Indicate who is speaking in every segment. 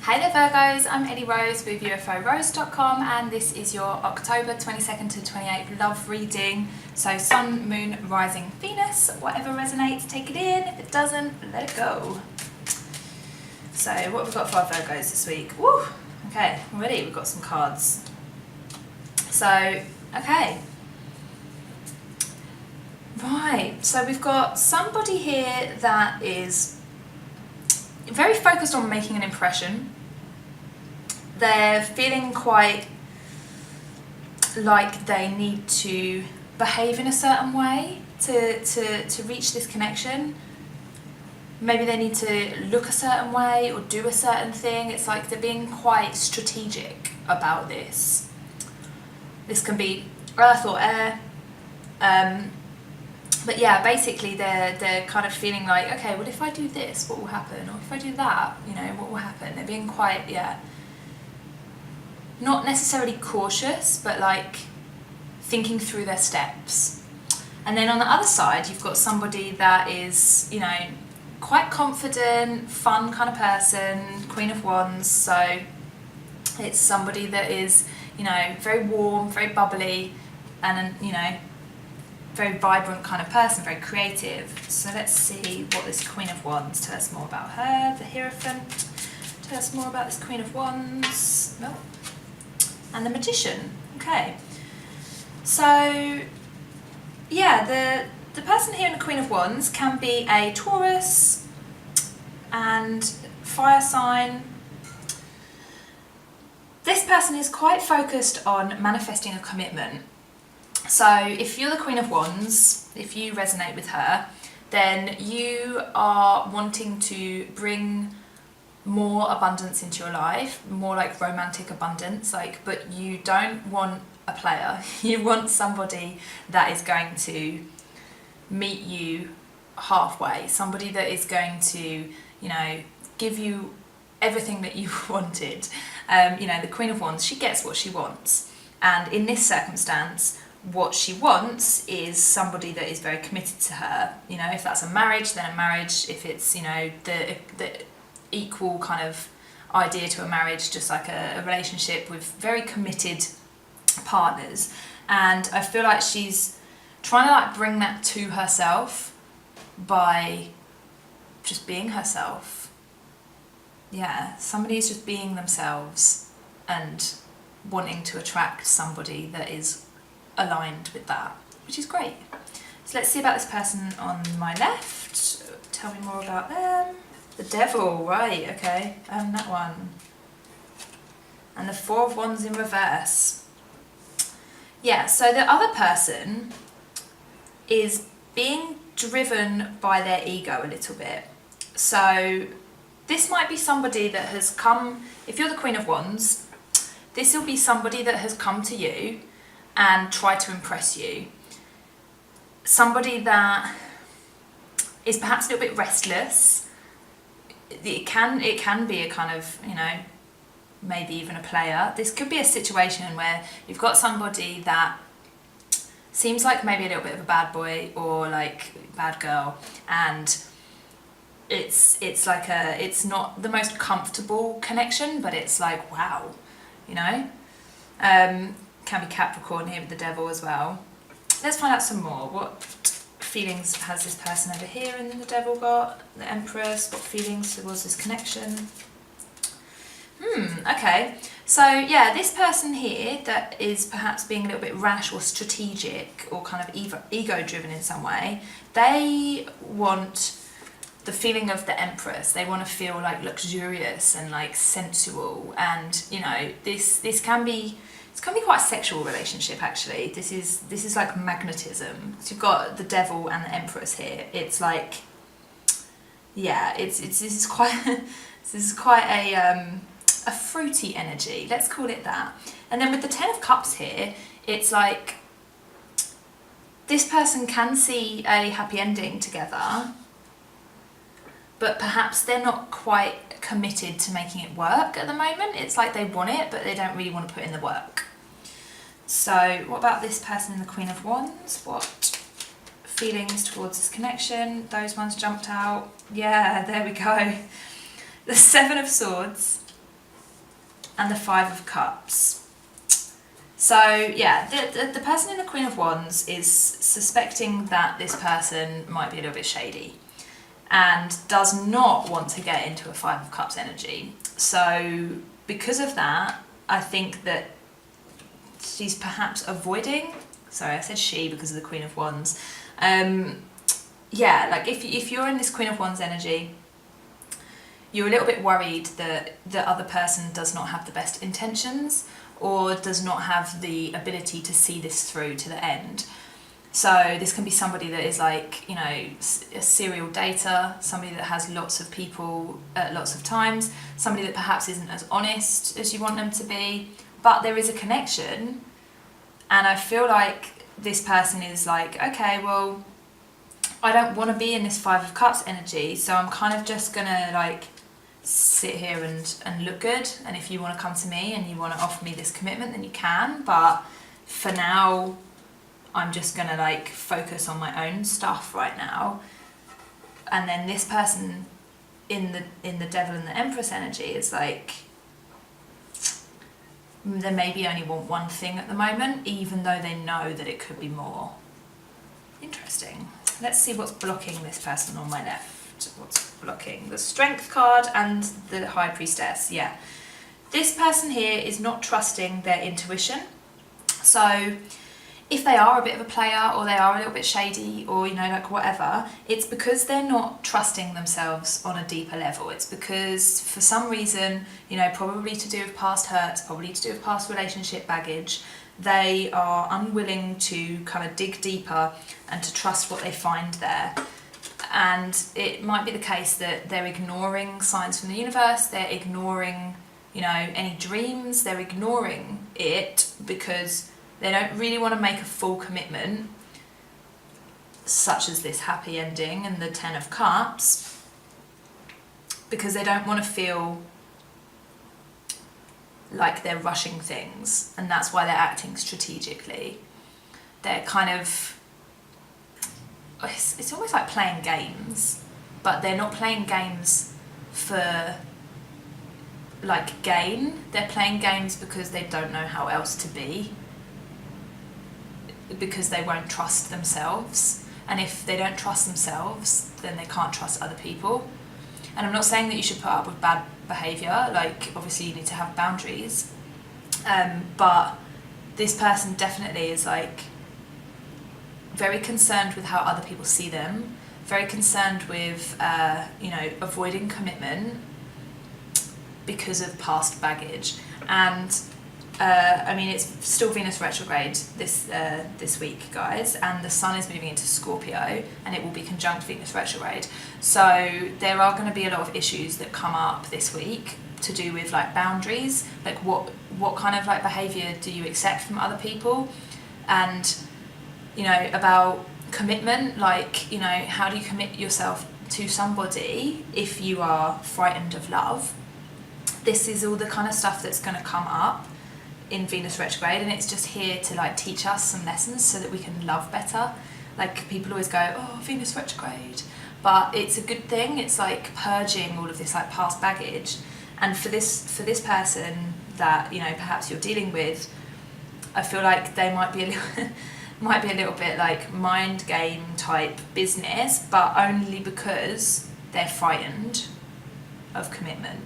Speaker 1: Hey there Virgos, I'm Ellie Rose with UFORose.com and this is your October 22nd to 28th love reading. So Sun, Moon, Rising, Venus, whatever resonates, take it in. If it doesn't, let it go. So what have we got for our Virgos this week? Woo! Okay, already we've got some cards. So, okay. Right, so we've got somebody here that is very focused on making an impression. They're feeling quite like they need to behave in a certain way to reach this connection. Maybe they need to look a certain way or do a certain thing. It's like they're being quite strategic about this. This can be earth or air. But yeah, basically they're kind of feeling like, okay, well if I do this, what will happen? Or if I do that, you know, what will happen? They're being quite, not necessarily cautious, but like thinking through their steps. And then on the other side, you've got somebody that is, you know, quite confident, fun kind of person, Queen of Wands. So it's somebody that is, you know, very warm, very bubbly, and, you know, very vibrant kind of person, very creative. So let's see what this Queen of Wands, tell us more about her. The Hierophant, tell us more about this Queen of Wands. Oh. And the Magician. Okay. So yeah, the person here in the Queen of Wands can be a Taurus and fire sign. This person is quite focused on manifesting a commitment. So if you're the Queen of Wands, if you resonate with her, then you are wanting to bring more abundance into your life, more like romantic abundance, like, but you don't want a player. You want somebody that is going to meet you halfway, somebody that is going to, you know, give you everything that you wanted. You know, the Queen of Wands, she gets what she wants. And in this circumstance, what she wants is somebody that is very committed to her. You know, if that's a marriage, then a marriage. If it's, you know, the equal kind of idea to a marriage, just like a relationship with very committed partners. And I feel like she's trying to like bring that to herself by just being herself. Yeah, somebody's just being themselves and wanting to attract somebody that is aligned with that, which is great. So let's see about this person on my left. Tell me more about them. The Devil, right, okay, and that one. And the Four of Wands in reverse. Yeah, so the other person is being driven by their ego a little bit. So this might be somebody that has come, if you're the Queen of Wands, this will be somebody that has come to you and tried to impress you. Somebody that is perhaps a little bit restless. It can be a kind of, you know, maybe even a player. This could be a situation where you've got somebody that seems like maybe a little bit of a bad boy or like bad girl, and it's like it's not the most comfortable connection, but it's like, wow, you know. Can be Capricorn here with the Devil as well. Let's find out some more. What feelings has this person over here in the Devil got? The Empress, what feelings towards this connection? Okay. So yeah, this person here that is perhaps being a little bit rash or strategic or kind of ego driven in some way, they want the feeling of the Empress. They want to feel like luxurious and like sensual, and you know, this can be quite a sexual relationship actually. This is like magnetism. So you've got the Devil and the Empress here. It's like, yeah, this is quite a fruity energy. Let's call it that. And then with the Ten of Cups here, it's like this person can see a happy ending together, but perhaps they're not quite committed to making it work at the moment. It's like they want it, but they don't really want to put in the work. So what about this person in the Queen of Wands? What feelings towards this connection? Those ones jumped out. Yeah, there we go. The Seven of Swords and the Five of Cups. So yeah, the person in the Queen of Wands is suspecting that this person might be a little bit shady and does not want to get into a Five of Cups energy. So because of that, I think that she's perhaps avoiding, sorry I said she because of the Queen of Wands. Yeah, like if you're in this Queen of Wands energy, you're a little bit worried that the other person does not have the best intentions or does not have the ability to see this through to the end. So this can be somebody that is like, you know, a serial dater, somebody that has lots of people at lots of times, somebody that perhaps isn't as honest as you want them to be, but there is a connection. And I feel like this person is like, okay, well, I don't want to be in this Five of Cups energy, so I'm kind of just gonna like sit here and look good, and if you want to come to me and you want to offer me this commitment, then you can, but for now I'm just gonna like focus on my own stuff right now. And then this person in the Devil and the Empress energy is like, they maybe only want one thing at the moment, even though they know that it could be more. Interesting. Let's see what's blocking this person on my left. What's blocking? The Strength card and the High Priestess. Yeah. This person here is not trusting their intuition. So if they are a bit of a player or they are a little bit shady or, you know, like whatever, it's because they're not trusting themselves on a deeper level. It's because for some reason, you know, probably to do with past hurts, probably to do with past relationship baggage, they are unwilling to kind of dig deeper and to trust what they find there. And it might be the case that they're ignoring signs from the universe, they're ignoring, you know, any dreams, they're ignoring it because they don't really want to make a full commitment, such as this happy ending and the Ten of Cups, because they don't want to feel like they're rushing things, and that's why they're acting strategically. They're kind of, it's almost like playing games, but they're not playing games for like gain. They're playing games because they don't know how else to be, because they won't trust themselves, and if they don't trust themselves, then they can't trust other people. And I'm not saying that you should put up with bad behaviour, like obviously you need to have boundaries, but this person definitely is like very concerned with how other people see them, very concerned with you know, avoiding commitment because of past baggage. And I mean, it's still Venus retrograde this week, guys, and the Sun is moving into Scorpio, and it will be conjunct Venus retrograde. So there are going to be a lot of issues that come up this week to do with like boundaries, like what kind of like behaviour do you accept from other people, and you know, about commitment, like, you know, how do you commit yourself to somebody if you are frightened of love. This is all the kind of stuff that's going to come up in Venus retrograde, and it's just here to like teach us some lessons so that we can love better. Like people always go, oh, Venus retrograde, but it's a good thing. It's like purging all of this like past baggage. And for this person that, you know, perhaps you're dealing with, I feel like they might be a little bit like mind game type business, but only because they're frightened of commitment,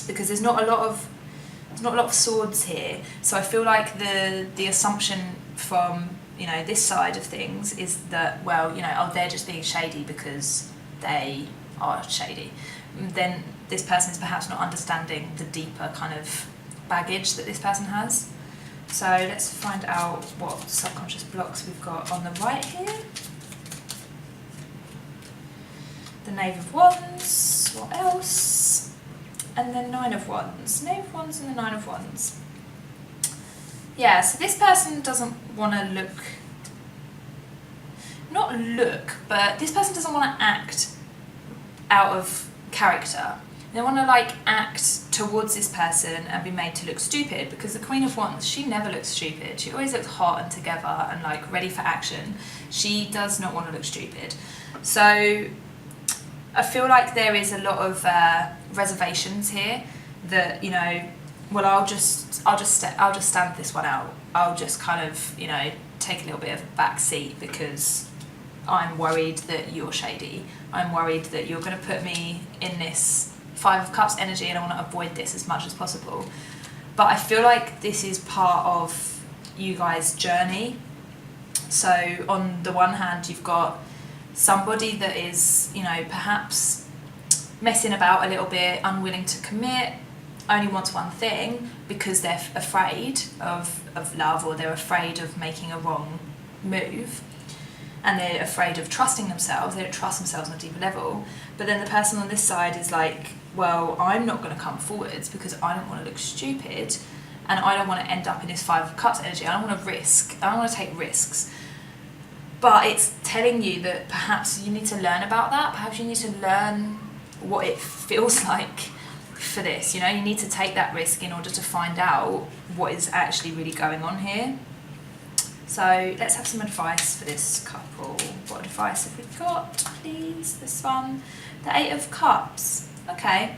Speaker 1: because there's not a lot of swords here. So I feel like the assumption from, you know, this side of things is that, well, you know, oh, they're just being shady because they are shady. Then this person is perhaps not understanding the deeper kind of baggage that this person has. So let's find out what subconscious blocks we've got on the right here. The Knave of Wands, what else? And the Nine of Wands. Knave of Wands and the Nine of Wands. Yeah, so this person doesn't want to but this person doesn't want to act out of character. They want to like act towards this person and be made to look stupid, because the Queen of Wands, she never looks stupid. She always looks hot and together and like ready for action. She does not want to look stupid. So I feel like there is a lot of reservations here that, you know, well, I'll just stand this one out. I'll just kind of, you know, take a little bit of a back seat because I'm worried that you're shady. I'm worried that you're going to put me in this Five of Cups energy, and I want to avoid this as much as possible. But I feel like this is part of you guys' journey. So on the one hand, you've got somebody that is, you know, perhaps messing about a little bit, unwilling to commit, only wants one thing because they're afraid of love, or they're afraid of making a wrong move, and they're afraid of trusting themselves. They don't trust themselves on a deeper level. But then the person on this side is like, well, I'm not going to come forwards because I don't want to look stupid, and I don't want to end up in this Five of Cups energy. I don't want to risk. I don't want to take risks. But it's telling you that perhaps you need to learn about that. Perhaps you need to learn what it feels like for this. You know, you need to take that risk in order to find out what is actually really going on here. So let's have some advice for this couple. What advice have we got, please? This one, the Eight of Cups. Okay.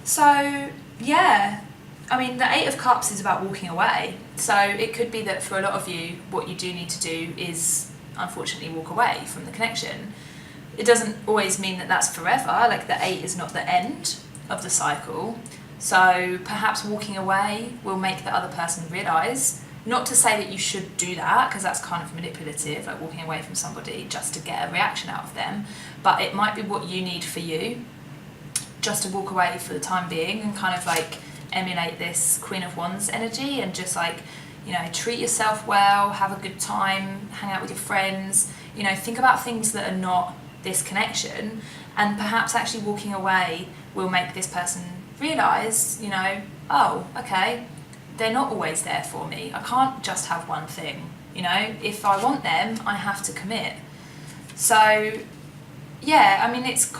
Speaker 1: So yeah, I mean, the Eight of Cups is about walking away. So it could be that for a lot of you, what you do need to do is unfortunately walk away from the connection. It doesn't always mean that that's forever. Like, the 8 is not the end of the cycle. So perhaps walking away will make the other person realise. Not to say that you should do that, because that's kind of manipulative, like walking away from somebody just to get a reaction out of them. But it might be what you need for you, just to walk away for the time being and kind of like emulate this Queen of Wands energy, and just like, you know, treat yourself well, have a good time, hang out with your friends, you know, think about things that are not this connection. And perhaps actually walking away will make this person realise, you know, oh, okay, they're not always there for me. I can't just have one thing, you know. If I want them, I have to commit. So yeah, I mean, it's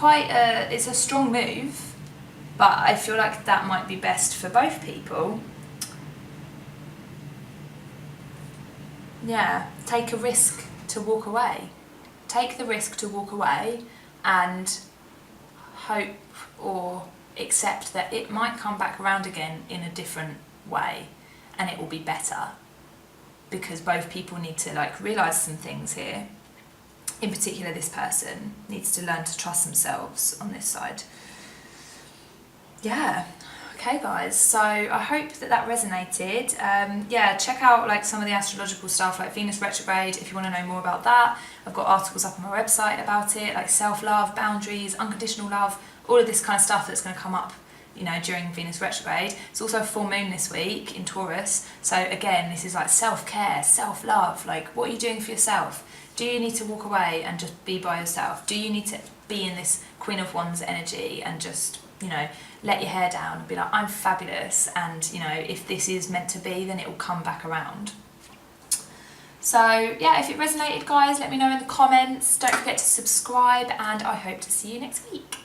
Speaker 1: a strong move, but I feel like that might be best for both people. Yeah, take a risk to walk away. Take the risk to walk away and hope or accept that it might come back around again in a different way, and it will be better, because both people need to like realise some things here. In particular, this person needs to learn to trust themselves on this side. Yeah. Okay guys, so I hope that resonated. Yeah, check out like some of the astrological stuff like Venus retrograde if you want to know more about that. I've got articles up on my website about it, like self-love, boundaries, unconditional love, all of this kind of stuff that's going to come up, you know, during Venus retrograde. It's also a full moon this week in Taurus, so again, this is like self-care, self-love. Like, what are you doing for yourself? Do you need to walk away and just be by yourself? Do you need to be in this Queen of Wands energy and just, you know, let your hair down and be like, I'm fabulous, and, you know, if this is meant to be, then it will come back around. So yeah, if it resonated guys, let me know in the comments. Don't forget to subscribe, and I hope to see you next week.